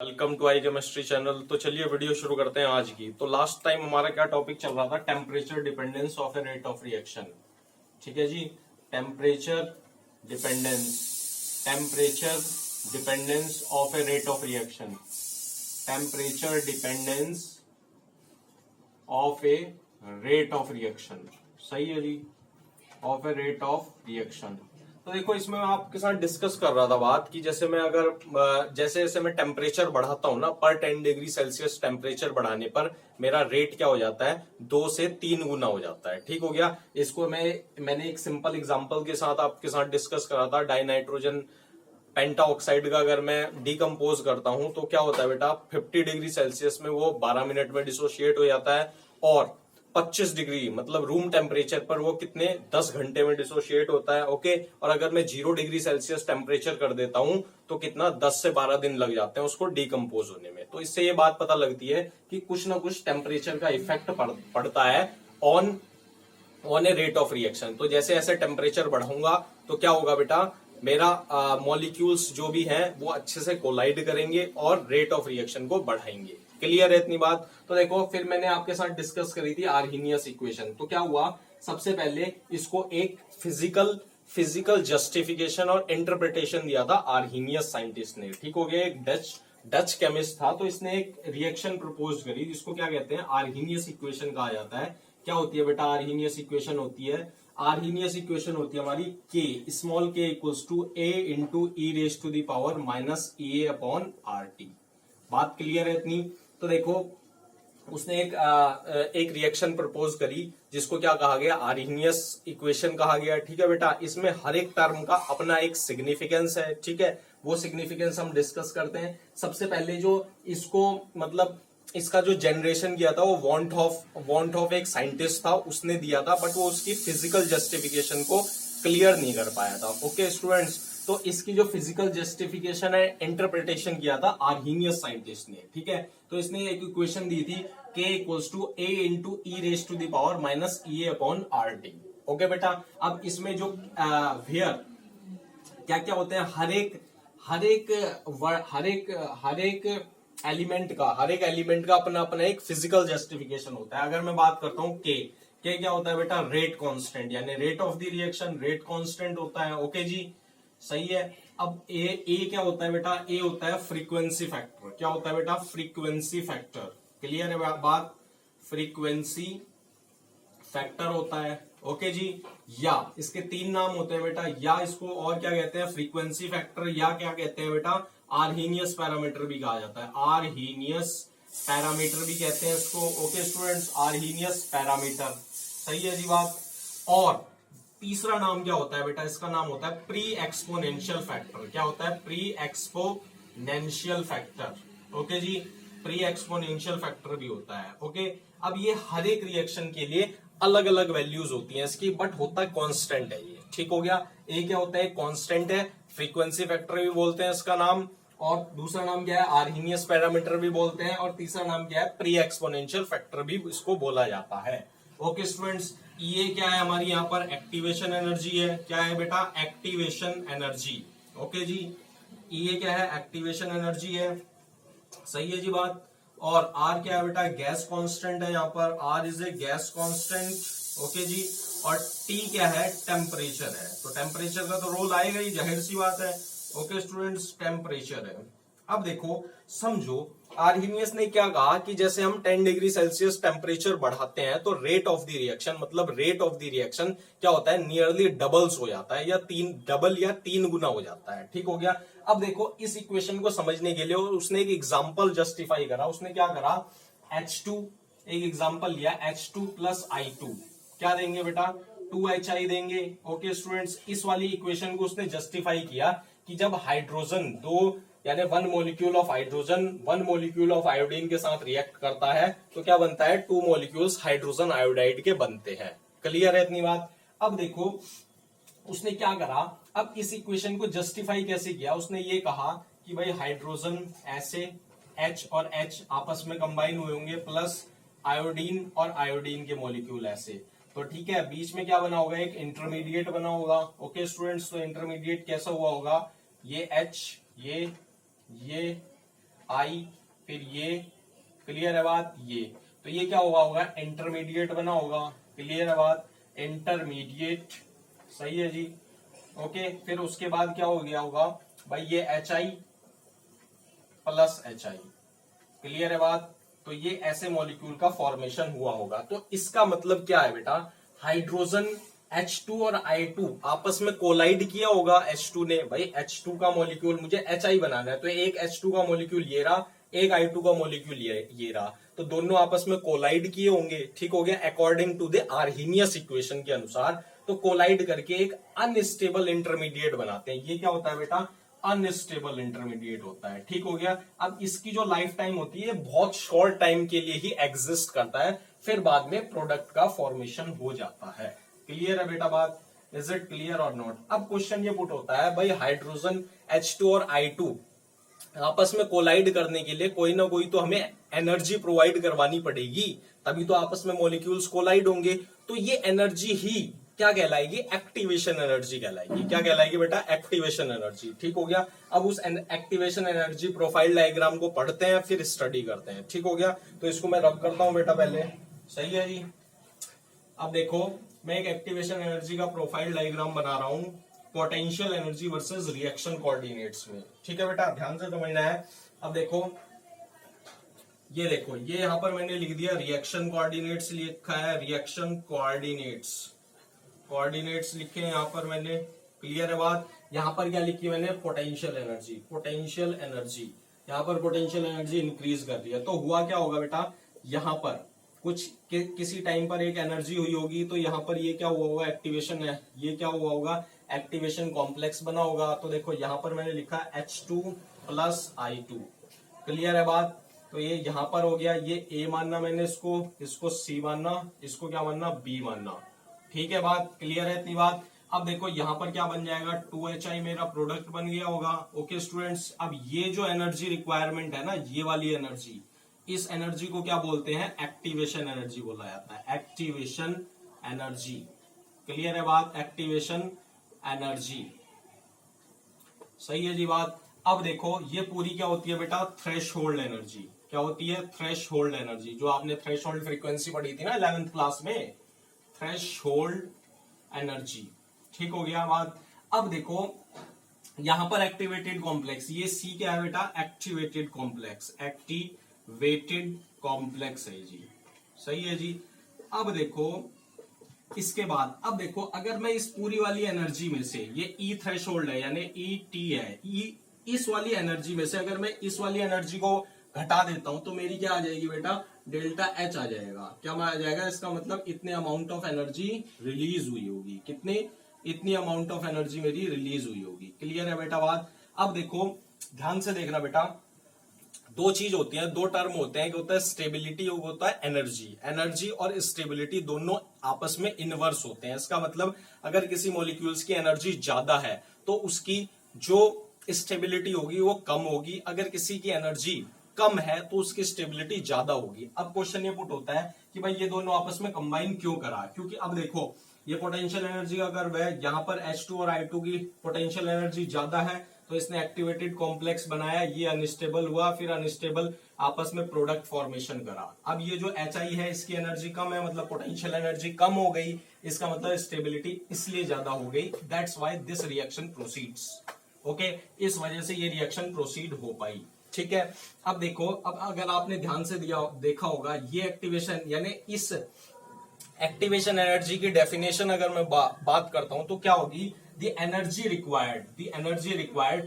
Welcome to I chemistry channel. तो चलिए video शुरू करते हैं आज की। तो लास्ट टाइम हमारा क्या टॉपिक चल रहा था, temperature dependence of a rate of reaction. ठीक है जी, temperature dependence, temperature dependence of a rate of reaction, temperature dependence of a rate of reaction. सही है जी, of a rate of reaction. तो देखो, इसमें मैं आपके साथ डिस्कस कर रहा था बात कि जैसे मैं जैसे जैसे मैं टेम्परेचर बढ़ाता हूं ना, पर 10 डिग्री सेल्सियस टेम्परेचर बढ़ाने पर मेरा रेट क्या हो जाता है, 2 से 3 गुना हो जाता है। ठीक हो गया। इसको मैंने एक सिंपल एग्जांपल के साथ आपके साथ डिस्कस करा था। डाइनाइट्रोजन पेंटा ऑक्साइड का अगर मैं डिकम्पोज करता हूं तो क्या होता है बेटा, 50 डिग्री सेल्सियस में वो 12 मिनट में डिसोशिएट हो जाता है, और 25 डिग्री मतलब रूम टेम्परेचर पर वो कितने 10 घंटे में डिसोशिएट होता है। ओके। और अगर मैं 0 डिग्री सेल्सियस टेम्परेचर कर देता हूं तो कितना 10 से 12 दिन लग जाते हैं उसको डिकम्पोज होने में। तो इससे ये बात पता लगती है कि कुछ ना कुछ टेम्परेचर का इफेक्ट पड़ता है on A rate of reaction. तो जैसे जैसे टेम्परेचर बढ़ाऊंगा तो क्या होगा बेटा, मेरा मॉलिक्यूल्स जो भी हैं वो अच्छे से कोलाइड करेंगे और रेट ऑफ रिएक्शन को बढ़ाएंगे। क्लियर है इतनी बात? तो देखो, फिर मैंने आपके साथ डिस्कस करी थी आर्हीनियस इक्वेशन। तो क्या हुआ, सबसे पहले इसको एक फिजिकल जस्टिफिकेशन और इंटरप्रिटेशन दिया था आर्हीनियस साइंटिस्ट ने। ठीक हो गया। एक डच केमिस्ट था, तो इसने एक रिएक्शन प्रपोज करी जिसको क्या कहते हैं, आर्हीनियस इक्वेशन कहा जाता है। क्या होती है बेटा आर्हीनियस इक्वेशन? होती है, आर्हीनियस इक्वेशन होती है हमारी k small k equals to A into e raise to the power minus A upon R T. बात क्लियर है इतनी? तो देखो, उसने एक रिएक्शन प्रपोज करी जिसको क्या कहा गया, आर्हीनियस इक्वेशन कहा गया। ठीक है बेटा, इसमें हर एक टर्म का अपना एक सिग्निफिकेंस है। ठीक है, वो सिग्निफिकेंस हम डिस्कस करते हैं। सबसे पहले जो इसको मतलब इसका जो जनरेशन किया था वो वॉन्ट ऑफ एक साइंटिस्ट था, उसने दिया था, बट वो उसकी फिजिकल जस्टिफिकेशन को क्लियर नहीं कर पाया था। ओके स्टूडेंट्स, तो इसकी जो फिजिकल जस्टिफिकेशन है, इंटरप्रिटेशन किया था आर्हीनियस साइंटिस्ट ने। ठीक है, तो इसने एक इक्वेशन दी थी k equals to A into e raise to the power minus E upon R T. Okay बेटा, अब इसमें जो वेयर क्या क्या होते हैं, हर एक एलिमेंट का अपना अपना एक फिजिकल जस्टिफिकेशन होता है। अगर मैं बात करता हूँ के क्या होता है बेटा, रेट कांस्टेंट, यानी rate of the reaction rate constant होता है। ओके जी, सही है। अब ए क्या होता है बेटा, ए होता है फ्रीक्वेंसी फैक्टर। क्या होता है बेटा, फ्रीक्वेंसी फैक्टर। क्लियर है बात, फ्रीक्वेंसी फैक्टर होता है। ओके जी, या इसके 3 नाम होते हैं बेटा, या इसको और क्या कहते हैं, फ्रीक्वेंसी फैक्टर, या क्या कहते हैं बेटा, आर्हीनियस पैरामीटर भी कहा जाता है। आर्हीनियस पैरामीटर भी कहते हैं इसको। Okay students, Arrhenius parameter. सही है जी बात। और तीसरा नाम क्या होता है बेटा, इसका नाम होता है प्री एक्सपोनेंशियल फैक्टर। क्या होता है, प्री एक्सपोनेंशियल फैक्टर। ओके जी, प्री एक्सपोनेंशियल फैक्टर भी होता है। ओके, अब ये हर एक रिएक्शन के लिए अलग अलग वैल्यूज होती हैं इसकी, बट होता है कांस्टेंट है ये। ठीक हो गया। ए क्या होता है, कांस्टेंट है, फ्रीक्वेंसी फैक्टर भी बोलते हैं इसका नाम, और दूसरा नाम क्या है, आर्हीनियस पैरामीटर भी बोलते हैं, और तीसरा नाम क्या है, प्री एक्सपोनेंशियल फैक्टर भी इसको बोला जाता है। ओके स्टूडेंट्स, ये क्या है हमारी यहाँ पर एक्टिवेशन एनर्जी है। क्या है बेटा, एक्टिवेशन एनर्जी। ओके जी, ये क्या है, एक्टिवेशन एनर्जी है। सही है जी बात। और आर क्या है बेटा, गैस कांस्टेंट है, यहाँ पर R is a gas constant. Okay जी, और टी क्या है, टेम्परेचर है। तो टेम्परेचर का तो रोल आएगा ही, जाहिर सी बात है। ओके स्टूडेंट्स, टेम्परेचर है। अब देखो, समझो आर्हीनियस ने क्या कहा कि जैसे हम 10 डिग्री सेल्सियस टेम्परेचर बढ़ाते हैं तो रेट ऑफ द रिएक्शन मतलब रेट ऑफ द रिएक्शन क्या होता है, नियरली डबल्स हो जाता है, या 3 गुना हो जाता है। ठीक हो गया। अब देखो, इस इक्वेशन को समझने के लिए उसने एक एग्जांपल जस्टिफाई करा। उसने क्या करा, H2 एक एग्जांपल लिया, H2 प्लस I2 क्या देंगे बेटा, 2HI देंगे। ओके स्टूडेंट्स, इस वाली इक्वेशन को उसने जस्टिफाई किया कि जब हाइड्रोजन दो यानी 1 molecule of hydrogen 1 molecule of iodine के साथ रिएक्ट करता है तो क्या बनता है, 2 मोलिक्यूल्स हाइड्रोजन आयोडाइड के बनते हैं। क्लियर है इतनी बात? अब देखो, उसने क्या करा, अब इस इक्वेशन को जस्टिफाई कैसे किया, उसने ये कहा कि भाई हाइड्रोजन ऐसे H और H आपस में कंबाइन हुए होंगे, प्लस आयोडीन और आयोडीन के मॉलिक्यूल ऐसे। तो ठीक है, बीच में क्या बना होगा, एक इंटरमीडिएट बना होगा। ओके स्टूडेंट्स, तो इंटरमीडिएट कैसा हुआ होगा, ये H ये आई, फिर ये, क्लियर है बात, ये तो ये क्या होगा इंटरमीडिएट बना होगा, क्लियर है बात, इंटरमीडिएट, सही है जी, ओके। फिर उसके बाद क्या हो गया होगा भाई ये HI प्लस HI, क्लियर है बात। तो ये ऐसे मॉलिक्यूल का फॉर्मेशन हुआ होगा। तो इसका मतलब क्या है बेटा, हाइड्रोजन H2 और I2 आपस में कोलाइड किया होगा H2 ने, भाई H2 का मॉलिक्यूल मुझे HI बनाना है, तो एक H2 का मॉलिक्यूल ये रहा, एक I2 का मॉलिक्यूल ये रहा, तो दोनों आपस में कोलाइड किए होंगे, ठीक हो गया, according to the Arrhenius equation के अनुसार। तो कोलाइड करके एक अनस्टेबल इंटरमीडिएट बनाते हैं। ये क्या होता है बेटा, अनस्टेबल इंटरमीडिएट होता है, ठीक हो गया। अब इसकी जो लाइफ टाइम होती है बहुत शॉर्ट टाइम के लिए ही एग्जिस्ट करता है, फिर बाद में प्रोडक्ट का फॉर्मेशन हो जाता है। क्लियर है बेटा बात, इज इट क्लियर और नॉट। अब क्वेश्चन ये पुट होता है भाई हाइड्रोजन H2 और I2 आपस में कोलाइड करने के लिए कोई ना कोई तो हमें एनर्जी प्रोवाइड करवानी पड़ेगी, तभी तो आपस में मॉलिक्यूल्स कोलाइड होंगे। तो ये एनर्जी ही क्या कहलाएगी, एक्टिवेशन एनर्जी कहलाएगी। क्या कहलाएगी बेटा, एक्टिवेशन एनर्जी, ठीक हो गया। अब उस एक्टिवेशन एनर्जी प्रोफाइल डायग्राम को पढ़ते हैं फिर स्टडी करते हैं, ठीक हो गया। तो इसको मैं रब करता हूं बेटा पहले, सही है जी। अब देखो मैं एक एक्टिवेशन एनर्जी का प्रोफाइल डायग्राम बना रहा हूं potential energy versus reaction coordinates में, ठीक है बेटा, ध्यान से समझना है। अब देखो ये देखो, ये यहां पर मैंने लिख दिया रिएक्शन कोऑर्डिनेट्स लिखा है, रिएक्शन कोऑर्डिनेट्स लिखे हैं यहां पर मैंने, क्लियर है बात। यहां पर क्या लिखी मैंने, पोटेंशियल एनर्जी, यहां पर पोटेंशियल एनर्जी इंक्रीज कर रही है। तो हुआ क्या होगा बेटा, यहां पर कुछ किसी टाइम पर एक एनर्जी हुई होगी, तो यहां पर ये क्या हुआ होगा, एक्टिवेशन है, ये क्या हुआ होगा, एक्टिवेशन कॉम्प्लेक्स बना होगा। तो देखो यहां पर मैंने लिखा H2 प्लस I2, क्लियर है बात। तो ये यहां पर हो गया, ये A मानना मैंने इसको C मानना, इसको क्या मानना, B मानना, ठीक है बात, क्लियर है इतनी बात। अब देखो यहां पर क्या बन जाएगा, 2HI मेरा प्रोडक्ट बन गया होगा, ओके स्टूडेंट्स। अब ये जो एनर्जी रिक्वायरमेंट है ना, ये वाली एनर्जी, इस एनर्जी को क्या बोलते हैं, एक्टिवेशन एनर्जी बोला जाता है, एक्टिवेशन एनर्जी, क्लियर है बात, एक्टिवेशन एनर्जी, सही है जी बात। अब देखो ये पूरी क्या होती है बेटा, थ्रेशहोल्ड एनर्जी, क्या होती है, थ्रेशहोल्ड एनर्जी, जो आपने थ्रेशहोल्ड फ्रीक्वेंसी पढ़ी थी ना 11th क्लास में, थ्रेशहोल्ड एनर्जी, ठीक हो गया बात। अब देखो यहां पर एक्टिवेटेड कॉम्प्लेक्स, ये C क्या है बेटा, एक्टिवेटेड कॉम्प्लेक्स है जी, सही है जी। अब देखो इसके बाद, अब देखो अगर मैं इस पूरी वाली एनर्जी में से, ये E थ्रेशोल्ड है यानी ET है, इस वाली एनर्जी में से अगर मैं इस वाली एनर्जी को घटा देता हूं तो मेरी क्या आ जाएगी बेटा, डेल्टा H आ जाएगा। क्या आ जाएगा, इसका मतलब इतने अमाउंट ऑफ एनर्जी रिलीज हुई होगी, इतनी अमाउंट ऑफ एनर्जी मेरी रिलीज हुई होगी, क्लियर है बेटा बात। अब देखो ध्यान से देखना बेटा, दो चीज होती है, दो टर्म होते हैं, एक होता है स्टेबिलिटी, एक होता है एनर्जी और स्टेबिलिटी दोनों आपस में इनवर्स होते हैं। इसका मतलब अगर किसी मॉलिक्यूल्स की एनर्जी ज्यादा है तो उसकी जो स्टेबिलिटी होगी वो कम होगी, अगर किसी की एनर्जी कम है तो उसकी स्टेबिलिटी ज्यादा होगी। अब क्वेश्चन ये पुट होता है कि भाई ये दोनों आपस में कंबाइन क्यों करा, क्योंकि अब देखो ये पोटेंशियल एनर्जी का कर्व है, यहाँ पर H2 और I2 की पोटेंशियल एनर्जी ज्यादा है, तो इसने एक्टिवेटेड कॉम्प्लेक्स बनाया, ये अनस्टेबल हुआ, फिर अनस्टेबल आपस में प्रोडक्ट फॉर्मेशन करा। अब ये जो HI है इसकी एनर्जी कम है, मतलब पोटेंशियल एनर्जी कम हो गई, इसका मतलब स्टेबिलिटी इसलिए ज्यादा हो गई, that's why this reaction proceeds, okay, इस वजह से ये रिएक्शन प्रोसीड हो पाई, ठीक है। अब देखो, अब अगर आपने ध्यान से देखा होगा, ये एक्टिवेशन यानी इस एक्टिवेशन एनर्जी की डेफिनेशन अगर मैं बात करता हूं तो क्या होगी, the energy required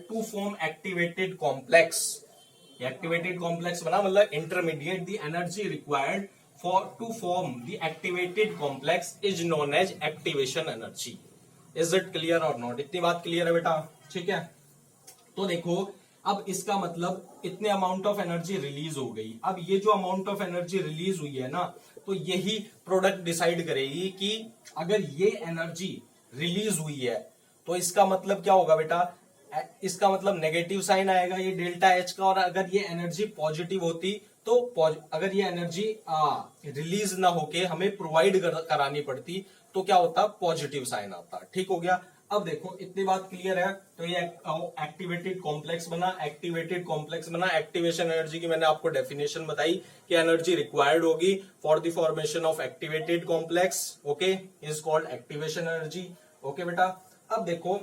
to form activated complex, activated complex बना मतलब intermediate, the energy required to form the activated complex is known as activation energy, is it clear or not। इतनी बात क्लियर है बेटा, ठीक है। तो देखो अब इसका मतलब इतने अमाउंट ऑफ एनर्जी रिलीज हो गई, अब ये जो अमाउंट ऑफ एनर्जी रिलीज हुई है ना, तो यही प्रोडक्ट डिसाइड करेगी कि अगर ये एनर्जी रिलीज हुई है तो इसका मतलब क्या होगा बेटा, इसका मतलब नेगेटिव साइन आएगा ये डेल्टा H का, और अगर ये एनर्जी पॉजिटिव होती तो अगर ये एनर्जी रिलीज ना होके हमें प्रोवाइड करानी पड़ती तो क्या होता, पॉजिटिव साइन आता, ठीक हो गया। अब देखो इतनी बात क्लियर है। तो ये एक्टिवेटेड कॉम्प्लेक्स बना, एक्टिवेटेड कॉम्प्लेक्स बना। एक्टिवेशन एनर्जी की मैंने आपको डेफिनेशन बताई कि एनर्जी रिक्वायर्ड होगी for the formation of activated complex, okay, is called activation energy. Okay बेटा, अब देखो,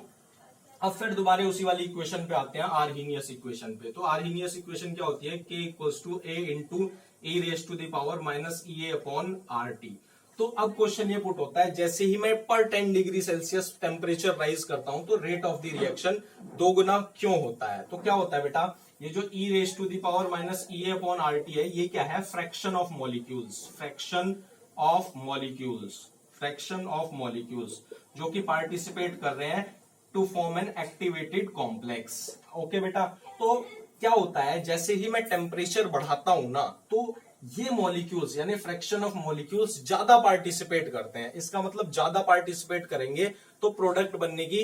अब फिर दोबारा उसी वाली इक्वेशन पे आते हैं, आर्हीनियस इक्वेशन पे। तो आर्हीनियस इक्वेशन क्या होती है, k equals to a into e raise to the power minus E A upon R T. तो अब क्वेश्चन ये पुट होता है, जैसे ही मैं पर 10 डिग्री सेल्सियस टेम्परेचर राइज करता हूं तो रेट ऑफ द रिएक्शन 2 गुना क्यों होता है। तो क्या होता है बेटा, ये जो e raise to the power minus E A upon R T है, ये क्या है, fraction of molecules, fraction of molecules, fraction of molecules जो कि पार्टिसिपेट कर रहे हैं to form an activated complex. Okay बेटा, तो क्या होता है, जैसे ही मैं टेम्परेचर बढ़ाता हूं ना, तो ये मॉलिक्यूल्स यानी फ्रैक्शन ऑफ मॉलिक्यूल्स ज्यादा पार्टिसिपेट करते हैं। इसका मतलब ज्यादा पार्टिसिपेट करेंगे तो प्रोडक्ट बनने की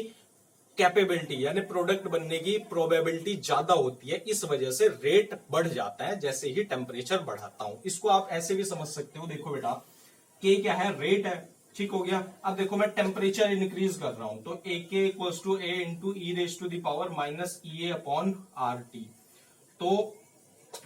कैपेबिलिटी यानी प्रोडक्ट बनने की प्रोबेबिलिटी ज्यादा होती है। इस वजह से रेट बढ़ जाता है जैसे ही टेम्परेचर बढ़ाता हूं। इसको आप ऐसे भी समझ सकते हो, देखो बेटा, के क्या है, रेट है, ठीक हो गया। अब देखो मैं टेम्परेचर इंक्रीज कर रहा हूं, तो uh k equals to A into e raise to the power minus E A upon R T. तो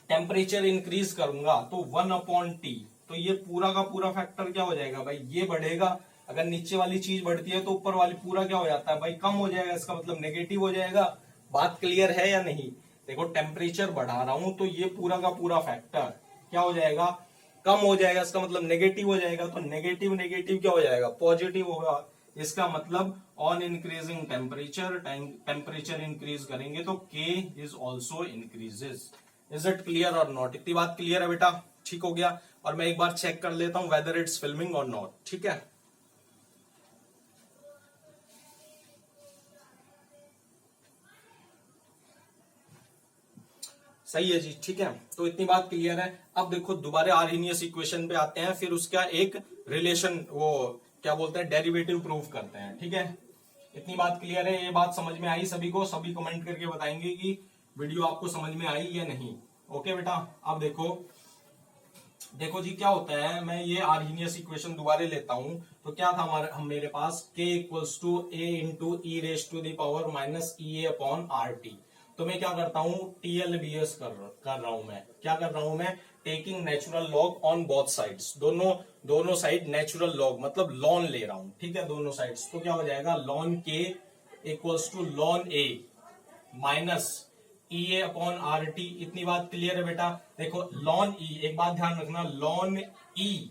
टेम्परेचर इंक्रीज करूंगा तो 1 अपॉन टी, तो ये पूरा का पूरा फैक्टर क्या हो जाएगा भाई, ये बढ़ेगा। अगर नीचे वाली चीज बढ़ती है तो ऊपर वाली पूरा क्या हो जाता है भाई, कम हो जाएगा। इसका मतलब नेगेटिव हो जाएगा। बात क्लियर है या नहीं। देखो टेम्परेचर बढ़ा रहा हूं तो ये पूरा का पूरा फैक्टर क्या हो जाएगा, कम हो जाएगा। इसका मतलब नेगेटिव हो जाएगा। तो नेगेटिव नेगेटिव क्या हो जाएगा, पॉजिटिव होगा। इसका मतलब on increasing temperature, temperature increase करेंगे तो के is also increases. Is it clear और नॉट। इतनी बात क्लियर है बेटा, ठीक हो गया। और मैं एक बार चेक कर लेता हूं वेदर इट्स फिल्मिंग और नॉट, ठीक है। सही है जी, ठीक है। तो इतनी बात क्लियर है। अब देखो दोबारा आर्हीनियस इक्वेशन पे आते हैं, फिर उसका एक रिलेशन, वो क्या बोलते हैं, डेरिवेटिव प्रूव करते हैं, ठीक है। इतनी बात क्लियर है। ये बात समझ में आई सभी को, सभी कमेंट करके बताएंगे कि वीडियो आपको समझ में आई या नहीं। ओके बेटा, अब देखो, देखो जी क्या होता है, मैं ये आर्हीनियस इक्वेशन दोबारा लेता हूं। तो क्या था हमारे मेरे पास, k equals to A into e raise to the power minus E A upon R T. तो मैं क्या करता हूं, टीएलबीएस कर रहा हूं। मैं क्या कर रहा हूं, मैं taking natural log on both sides, दोनों साइड नेचुरल लॉग मतलब लॉन ले रहा हूं, ठीक है, दोनों साइड्स। तो क्या हो जाएगा, ln k equals to ln A minus E A upon R T. इतनी बात क्लियर है बेटा। देखो लॉन ई, एक बात ध्यान रखना, लॉन ई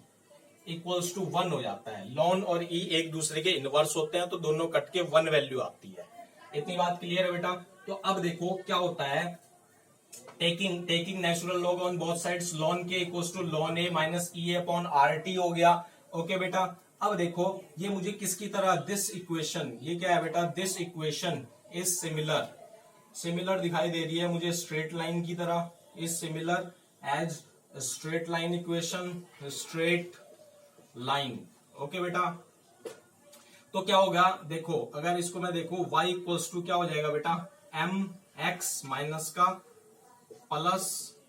इक्वल्स टू 1 हो जाता है। लॉन और ई एक दूसरे के इनवर्स होते हैं, तो दोनों कट के 1 वैल्यू आती है। इतनी बात क्लियर है बेटा। तो अब देखो क्या होता है, taking natural log on both sides, ln k equals to ln A minus E A upon R T हो गया। ओके बेटा, अब देखो ये मुझे किसकी तरह, दिस इक्वेशन, ये क्या है बेटा, दिस इक्वेशन इज सिमिलर दिखाई दे रही है मुझे स्ट्रेट लाइन की तरह, is similar as straight line equation, straight line. Okay बेटा, तो क्या होगा, देखो अगर इसको मैं देखू, y इक्वल्स टू क्या हो जाएगा बेटा, एम एक्स माइनस का प्लस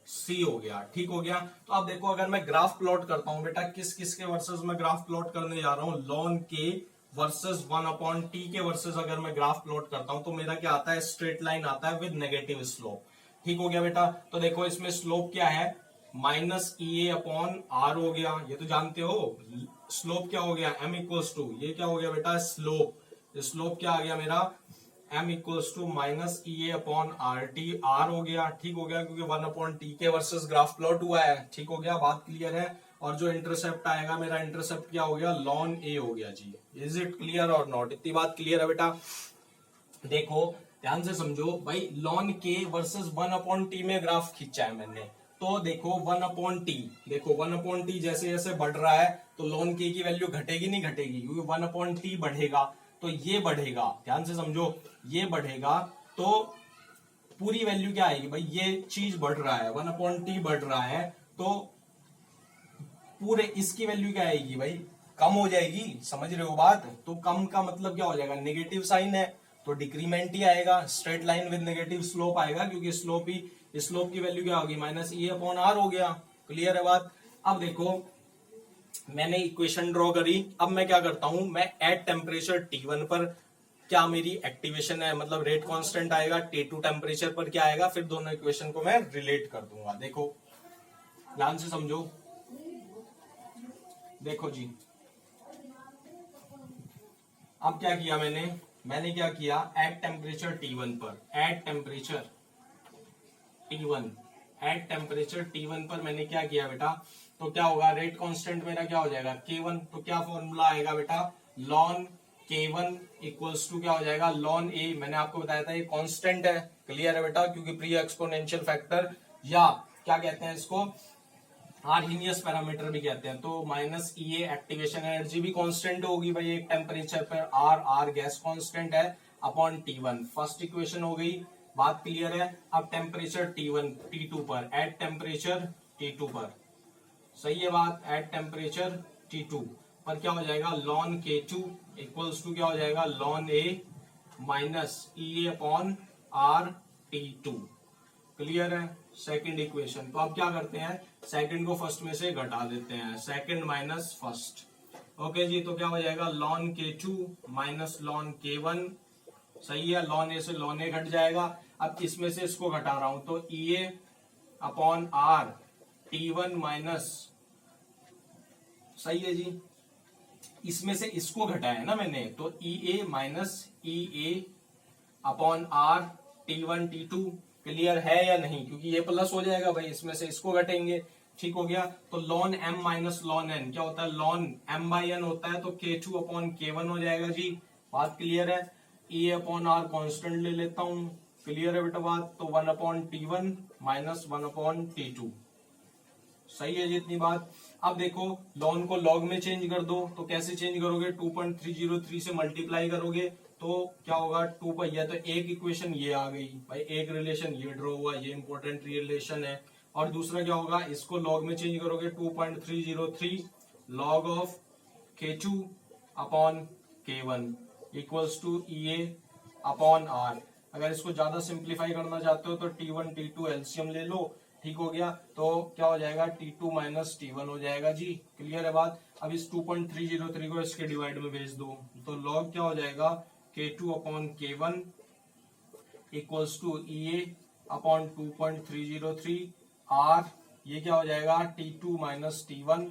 सी हो गया, ठीक हो गया। तो अब देखो अगर मैं ग्राफ प्लॉट करता हूं बेटा, किस किस के वर्सेस मैं ग्राफ प्लॉट करने जा रहा हूं, लॉन के वर्सेस 1 अपॉन टी के वर्सेस अगर मैं ग्राफ प्लॉट करता हूं तो मेरा क्या आता है, स्ट्रेट लाइन आता है विद नेगेटिव स्लोप, ठीक हो गया बेटा। तो देखो इसमें स्लोप क्या है, माइनस ई ए अपॉन आर हो गया, ये तो जानते हो। स्लोप क्या हो गया, एम इक्वल्स टू, ये क्या हो गया बेटा, स्लोप क्या आ गया मेरा, m equals to minus E A upon R T, R हो गया, ठीक हो गया, क्योंकि 1 अपॉन टी के वर्सेस ग्राफ प्लॉट हुआ है, ठीक हो गया, बात क्लियर है। और जो इंटरसेप्ट आएगा मेरा, इंटरसेप्ट क्या हो गया, लॉन ए हो गया जी। इज इट क्लियर और नॉट। इतनी बात क्लियर है बेटा। देखो ध्यान से समझो भाई, लॉन के वर्सेस 1 अपॉन टी में ग्राफ खींचा है मैंने, तो देखो 1 अपॉन टी, देखो 1 अपॉन टी जैसे जैसे बढ़ रहा है तो लॉन के की वैल्यू घटेगी नहीं घटेगी, क्योंकि 1 अपॉन टी बढ़ेगा तो ये बढ़ेगा, ध्यान से समझो, ये बढ़ेगा तो पूरी वैल्यू क्या आएगी भाई, ये चीज बढ़ रहा है, 1 अपॉन टी बढ़ रहा है तो पूरे इसकी वैल्यू क्या आएगी भाई, कम हो जाएगी, समझ रहे हो बात। तो कम का मतलब क्या हो जाएगा, नेगेटिव साइन है तो डिक्रीमेंट ही आएगा, straight line with negative slope आएगा, क्योंकि स्लोप की वैल्यू क्या होगी, माइनस ई अपॉन आर हो गया। क्लियर है बात। अब देखो मैंने इक्वेशन ड्रॉ करी, अब मैं क्या करता हूं, मैं एट टेम्परेचर T1 पर क्या मेरी एक्टिवेशन है, मतलब रेट कांस्टेंट आएगा, T2 टेम्परेचर पर क्या आएगा, फिर दोनों इक्वेशन को मैं रिलेट कर दूंगा। देखो ध्यान से समझो, देखो जी अब क्या किया मैंने क्या किया, एट टेम्परेचर T1 पर, एट टेम्परेचर T1 पर मैंने क्या किया बेटा, तो क्या होगा, रेट कांस्टेंट मेरा क्या हो जाएगा K1, तो क्या फॉर्मूला आएगा बेटा, लॉन K1 इक्वल्स टू क्या हो जाएगा, लॉन ए, मैंने आपको बताया था ये कांस्टेंट है, क्लियर है बेटा, क्योंकि प्री एक्सपोनेंशियल फैक्टर या क्या कहते हैं इसको, आर्हीनियस पैरामीटर भी कहते हैं, तो माइनस ई एक्टिवेशन एनर्जी भी कांस्टेंट होगी भाई एक टेम्परेचर पर, आर गैस कांस्टेंट है, अपॉन T1। फर्स्ट इक्वेशन हो गई, बात क्लियर है। अब टेम्परेचर T2 पर, एट टेम्परेचर T2 पर, सही है बात, एट टेम्परेचर T2 पर क्या हो जाएगा, लॉन K2 इक्वल्स टू क्या हो जाएगा, ln A minus E upon R T2, clear है। सेकंड इक्वेशन, तो अब क्या करते हैं, सेकंड को फर्स्ट में से घटा देते हैं, सेकंड माइनस फर्स्ट, ओके जी, तो क्या हो जाएगा, lawn K2 minus lawn K1, सही है, लॉन ए से लॉन ए घट जाएगा। अब इसमें से इसको घटा रहा हूं, तो ई ए अपॉन आर T1 माइनस, सही है जी, इसमें से इसको घटाया है ना मैंने, तो E a minus E A upon R T1 T2, clear है या नहीं, क्योंकि ये प्लस हो जाएगा भाई, इसमें से इसको घटेंगे, ठीक हो गया। तो lawn m minus lawn n क्या होता है, लॉन m बाई n होता है, तो K2 अपॉन K1 हो जाएगा जी, बात क्लियर है। E अपॉन आर कॉन्स्टेंट ले लेता हूं, क्लियर है बेटा बात, तो 1 upon T1 minus 1 upon T2, सही है जी इतनी बात। अब देखो लॉन को लॉग में चेंज कर दो, तो कैसे चेंज करोगे, 2.303 से मल्टीप्लाई करोगे तो क्या होगा, 2 पर यह, तो एक इक्वेशन ये आ गई भाई, एक रिलेशन ये ड्रॉ हुआ, ये इंपॉर्टेंट रिलेशन है। और दूसरा क्या होगा, इसको लॉग में चेंज करोगे, 2.303 log of K2 upon K1 equals to E A upon R. अगर इसको ज्यादा सिंप्लीफाई करना चाहते हो तो T1 T2 एलसीएम ले लो, ठीक हो गया, तो क्या हो जाएगा, T2 माइनस T1 हो जाएगा जी, क्लियर है बात। अब इस 2.303 को इसके डिवाइड में भेज दो, तो लॉग क्या हो जाएगा, K2 upon K1 equals to E A upon 2.303 R, ये क्या हो जाएगा, T2 minus T1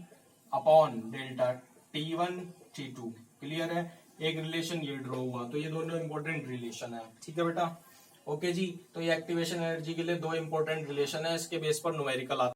upon delta T1 T2, clear है। एक रिलेशन ये ड्रॉ हुआ, तो ये दोनों इंपॉर्टेंट रिलेशन है, ठीक है बेटा, ओके जी। तो ये एक्टिवेशन एनर्जी के लिए दो इंपॉर्टेंट रिलेशन है, इसके बेस पर न्यूमेरिकल आता है।